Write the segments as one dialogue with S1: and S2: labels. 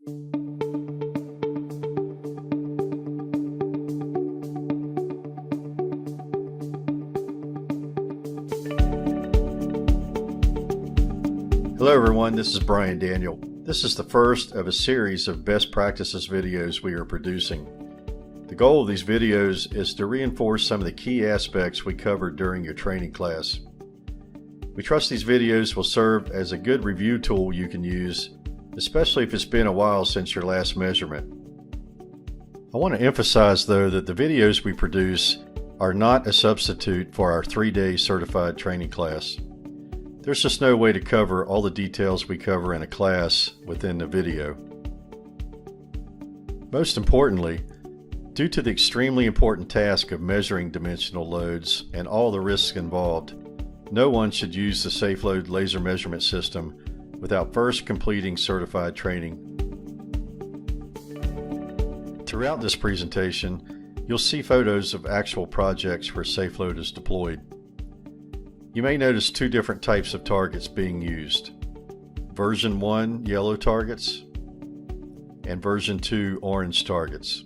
S1: Hello everyone, this is Brian Daniel. This is the first of a series of best practices videos we are producing. The goal of these videos is to reinforce some of the key aspects we covered during your training class. We trust these videos will serve as a good review tool you can use, especially if it's been a while since your last measurement. I want to emphasize though that the videos we produce are not a substitute for our 3-day certified training class. There's just no way to cover all the details we cover in a class within the video. Most importantly, due to the extremely important task of measuring dimensional loads and all the risks involved, no one should use the SafeLoad laser measurement system without first completing certified training. Throughout this presentation, you'll see photos of actual projects where SafeLoad is deployed. You may notice two different types of targets being used. Version 1 yellow targets and version 2 orange targets.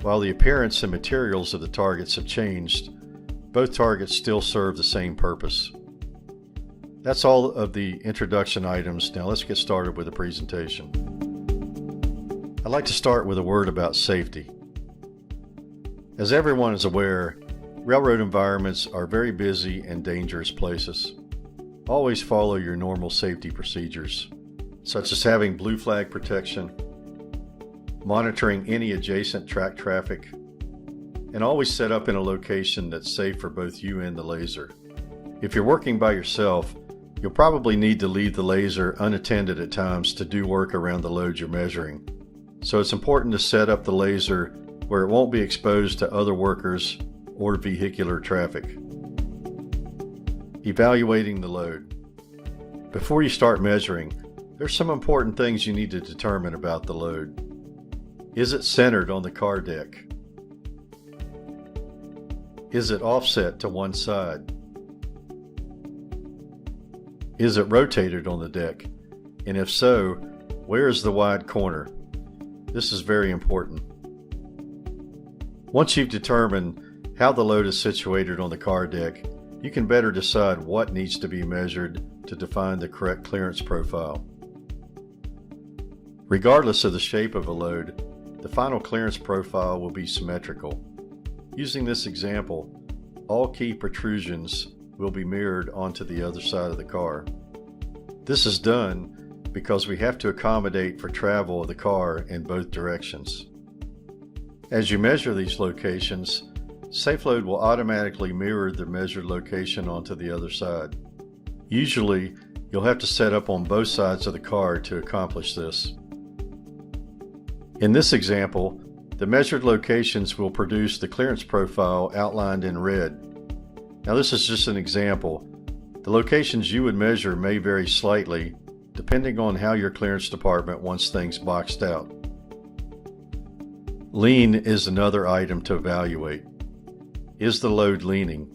S1: While the appearance and materials of the targets have changed, both targets still serve the same purpose. That's all of the introduction items. Now let's get started with the presentation. I'd like to start with a word about safety. As everyone is aware, railroad environments are very busy and dangerous places. Always follow your normal safety procedures, such as having blue flag protection, monitoring any adjacent track traffic, and always set up in a location that's safe for both you and the laser. If you're working by yourself, you'll probably need to leave the laser unattended at times to do work around the load you're measuring. So it's important to set up the laser where it won't be exposed to other workers or vehicular traffic. Evaluating the load. Before you start measuring, there's some important things you need to determine about the load. Is it centered on the car deck? Is it offset to one side? Is it rotated on the deck? And if so, where is the wide corner? This is very important. Once you've determined how the load is situated on the car deck, you can better decide what needs to be measured to define the correct clearance profile. Regardless of the shape of a load, the final clearance profile will be symmetrical. Using this example, all key protrusions will be mirrored onto the other side of the car. This is done because we have to accommodate for travel of the car in both directions. As you measure these locations, SafeLoad will automatically mirror the measured location onto the other side. Usually, you'll have to set up on both sides of the car to accomplish this. In this example, the measured locations will produce the clearance profile outlined in red. Now this is just an example. The locations you would measure may vary slightly depending on how your clearance department wants things boxed out. Lean is another item to evaluate. Is the load leaning?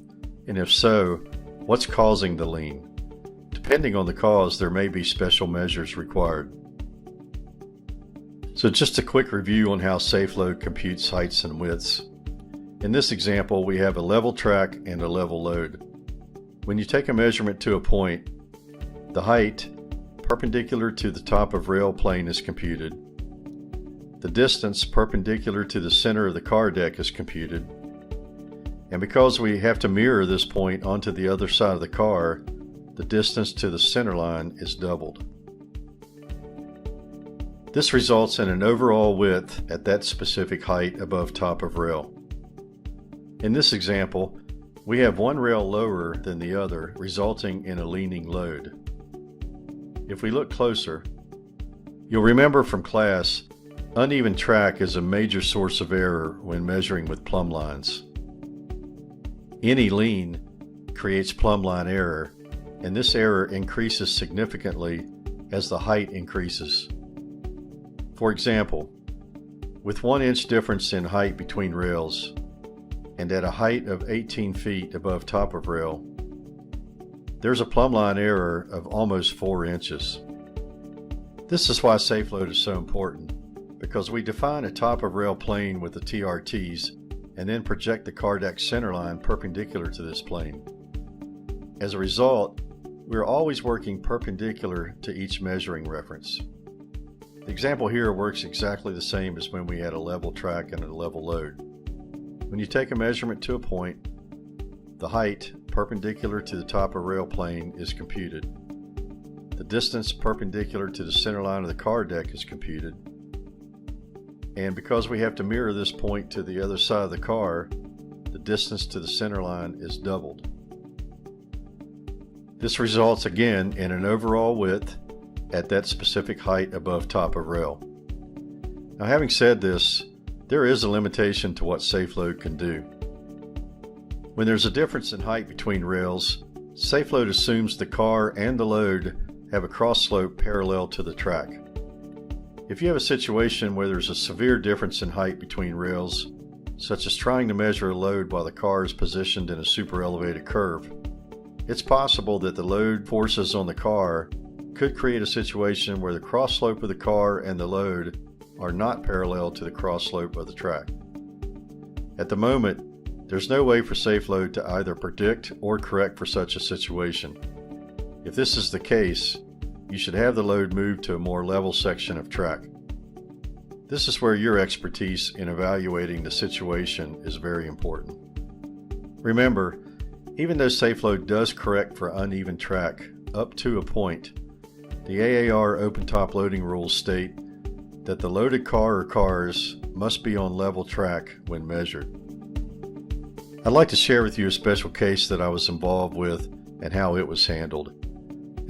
S1: And if so, what's causing the lean? Depending on the cause, there may be special measures required. So just a quick review on how SafeLoad computes heights and widths. In this example, we have a level track and a level load. When you take a measurement to a point, the height perpendicular to the top of rail plane is computed. The distance perpendicular to the center of the car deck is computed. And because we have to mirror this point onto the other side of the car, the distance to the center line is doubled. This results in an overall width at that specific height above top of rail. In this example, we have one rail lower than the other, resulting in a leaning load. If we look closer, you'll remember from class, uneven track is a major source of error when measuring with plumb lines. Any lean creates plumb line error, and this error increases significantly as the height increases. For example, with 1 inch difference in height between rails, and at a height of 18 feet above top of rail, there's a plumb line error of almost 4 inches. This is why SafeLoad is so important, because we define a top of rail plane with the TRTs and then project the car deck centerline perpendicular to this plane. As a result, we are always working perpendicular to each measuring reference. The example here works exactly the same as when we had a level track and a level load. When you take a measurement to a point, the height perpendicular to the top of rail plane is computed. The distance perpendicular to the center line of the car deck is computed. And because we have to mirror this point to the other side of the car, the distance to the center line is doubled. This results again in an overall width at that specific height above top of rail. Now, having said this, there is a limitation to what SafeLoad can do. When there's a difference in height between rails, SafeLoad assumes the car and the load have a cross slope parallel to the track. If you have a situation where there's a severe difference in height between rails, such as trying to measure a load while the car is positioned in a super elevated curve, it's possible that the load forces on the car could create a situation where the cross slope of the car and the load are not parallel to the cross slope of the track. At the moment, there's no way for SafeLoad to either predict or correct for such a situation. If this is the case, you should have the load moved to a more level section of track. This is where your expertise in evaluating the situation is very important. Remember, even though SafeLoad does correct for uneven track up to a point, the AAR open-top loading rules state that the loaded car or cars must be on level track when measured. I'd like to share with you a special case that I was involved with and how it was handled.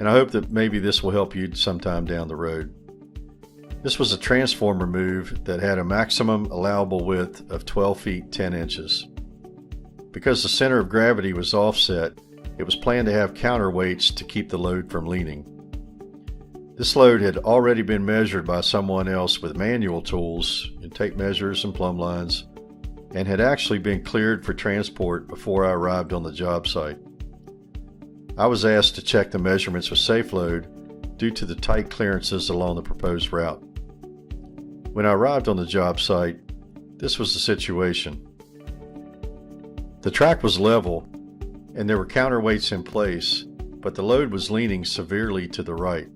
S1: And I hope that maybe this will help you sometime down the road. This was a transformer move that had a maximum allowable width of 12 feet 10 inches. Because the center of gravity was offset, it was planned to have counterweights to keep the load from leaning. This load had already been measured by someone else with manual tools and tape measures and plumb lines, and had actually been cleared for transport before I arrived on the job site. I was asked to check the measurements with SafeLoad due to the tight clearances along the proposed route. When I arrived on the job site, this was the situation. The track was level and there were counterweights in place, but the load was leaning severely to the right.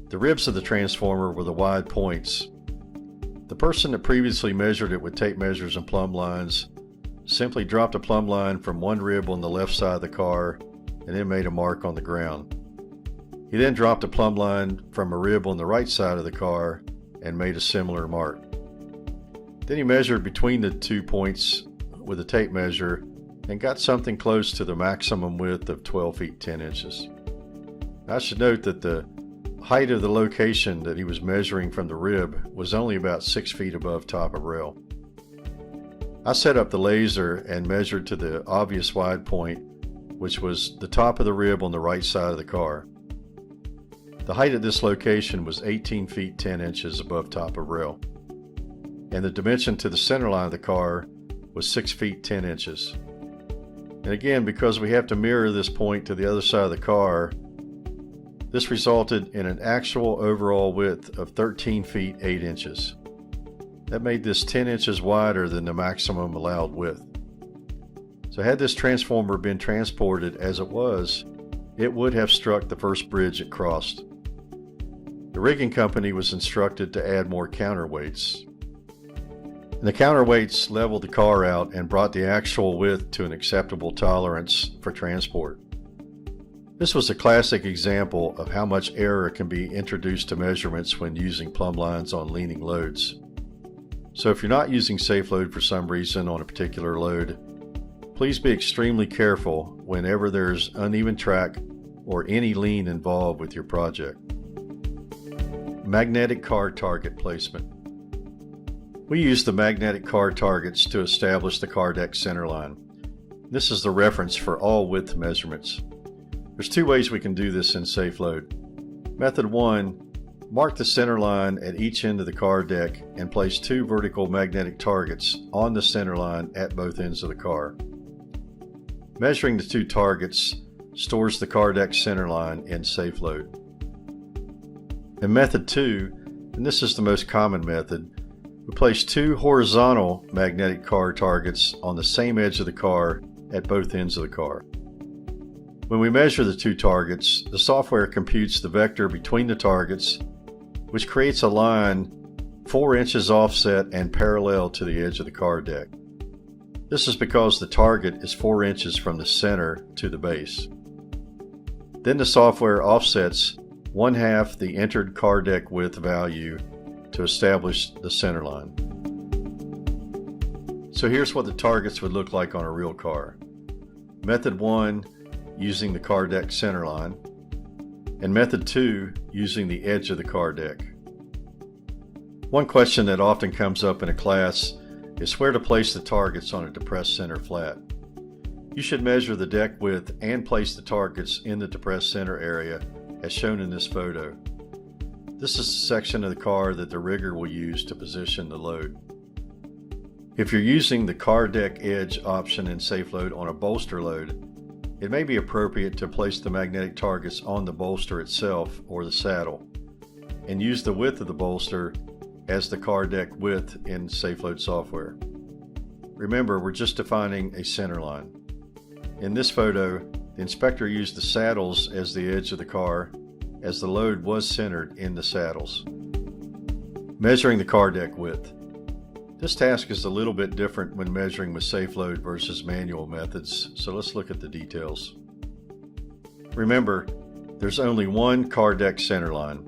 S1: The ribs of the transformer were the wide points. The person that previously measured it with tape measures and plumb lines simply dropped a plumb line from one rib on the left side of the car and then made a mark on the ground. He then dropped a plumb line from a rib on the right side of the car and made a similar mark. Then he measured between the 2 points with a tape measure and got something close to the maximum width of 12 feet 10 inches. I should note that the height of the location that he was measuring from the rib was only about 6 feet above top of rail. I set up the laser and measured to the obvious wide point, which was the top of the rib on the right side of the car. The height at this location was 18 feet 10 inches above top of rail, and the dimension to the center line of the car was 6 feet 10 inches. And again, because we have to mirror this point to the other side of the car, this resulted in an actual overall width of 13 feet 8 inches. That made this 10 inches wider than the maximum allowed width. So had this transformer been transported as it was, it would have struck the first bridge it crossed. The rigging company was instructed to add more counterweights. And the counterweights leveled the car out and brought the actual width to an acceptable tolerance for transport. This was a classic example of how much error can be introduced to measurements when using plumb lines on leaning loads. So if you're not using SafeLoad for some reason on a particular load, please be extremely careful whenever there's uneven track or any lean involved with your project. Magnetic car target placement. We use the magnetic car targets to establish the car deck centerline. This is the reference for all width measurements. There's two ways we can do this in SafeLoad. Method 1, mark the center line at each end of the car deck and place 2 vertical magnetic targets on the center line at both ends of the car. Measuring the 2 targets stores the car deck center line in SafeLoad. In method 2, and this is the most common method, we place two horizontal magnetic car targets on the same edge of the car at both ends of the car. When we measure the two targets, the software computes the vector between the targets, which creates a line 4 inches offset and parallel to the edge of the car deck. This is because the target is 4 inches from the center to the base. Then the software offsets 1/2 the entered car deck width value to establish the center line. So here's what the targets would look like on a real car. Method 1, using the car deck center line, and method 2, using the edge of the car deck. One question that often comes up in a class is where to place the targets on a depressed center flat. You should measure the deck width and place the targets in the depressed center area as shown in this photo. This is the section of the car that the rigger will use to position the load. If you're using the car deck edge option in SafeLoad on a bolster load, it may be appropriate to place the magnetic targets on the bolster itself or the saddle, and use the width of the bolster as the car deck width in SafeLoad software. Remember, we're just defining a center line. In this photo, the inspector used the saddles as the edge of the car, as the load was centered in the saddles. Measuring the car deck width. This task is a little bit different when measuring with SafeLoad versus manual methods, so let's look at the details. Remember, there's only one car deck center line,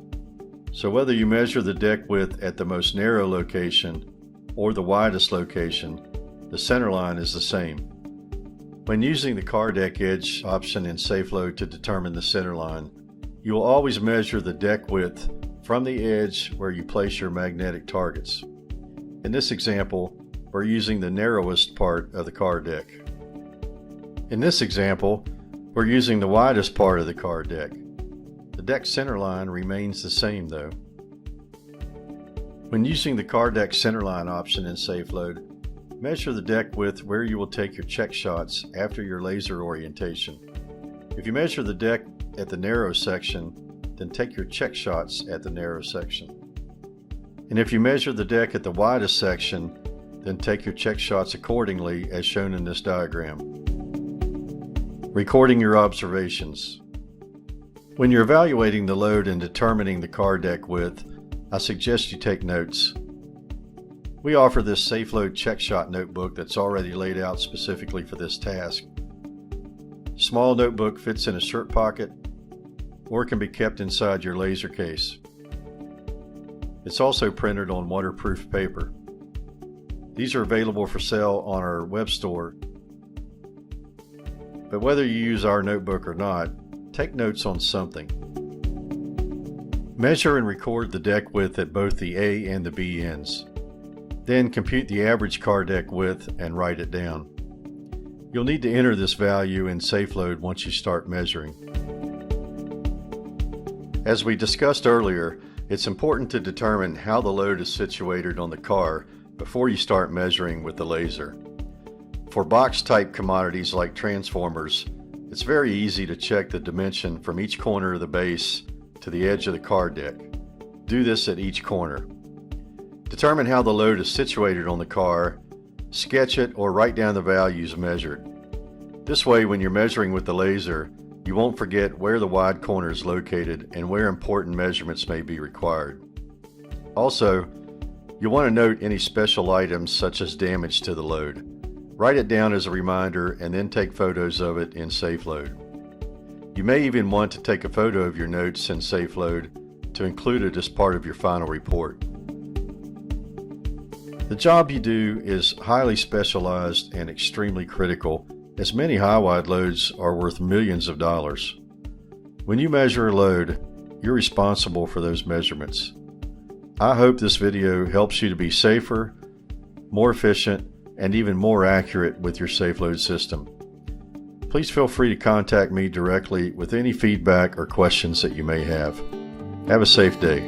S1: so whether you measure the deck width at the most narrow location or the widest location, the center line is the same. When using the car deck edge option in SafeLoad to determine the center line, you will always measure the deck width from the edge where you place your magnetic targets. In this example, we're using the narrowest part of the car deck. In this example, we're using the widest part of the car deck. The deck center line remains the same though. When using the car deck center line option in SafeLoad, measure the deck width where you will take your check shots after your laser orientation. If you measure the deck at the narrow section, then take your check shots at the narrow section. And if you measure the deck at the widest section, then take your check shots accordingly as shown in this diagram. Recording your observations. When you're evaluating the load and determining the car deck width, I suggest you take notes. We offer this SafeLoad check shot notebook that's already laid out specifically for this task. Small notebook fits in a shirt pocket or can be kept inside your laser case. It's also printed on waterproof paper. These are available for sale on our web store. But whether you use our notebook or not, take notes on something. Measure and record the deck width at both the A and the B ends. Then compute the average car deck width and write it down. You'll need to enter this value in SafeLoad once you start measuring. As we discussed earlier, it's important to determine how the load is situated on the car before you start measuring with the laser. For box-type commodities like transformers, it's very easy to check the dimension from each corner of the base to the edge of the car deck. Do this at each corner. Determine how the load is situated on the car, sketch it, or write down the values measured. This way, when you're measuring with the laser, you won't forget where the wide corner is located and where important measurements may be required. Also, you'll want to note any special items such as damage to the load. Write it down as a reminder and then take photos of it in SafeLoad. You may even want to take a photo of your notes in SafeLoad to include it as part of your final report. The job you do is highly specialized and extremely critical, as many high-wide loads are worth millions of dollars. When you measure a load, you're responsible for those measurements. I hope this video helps you to be safer, more efficient, and even more accurate with your SafeLoad system. Please feel free to contact me directly with any feedback or questions that you may have. Have a safe day.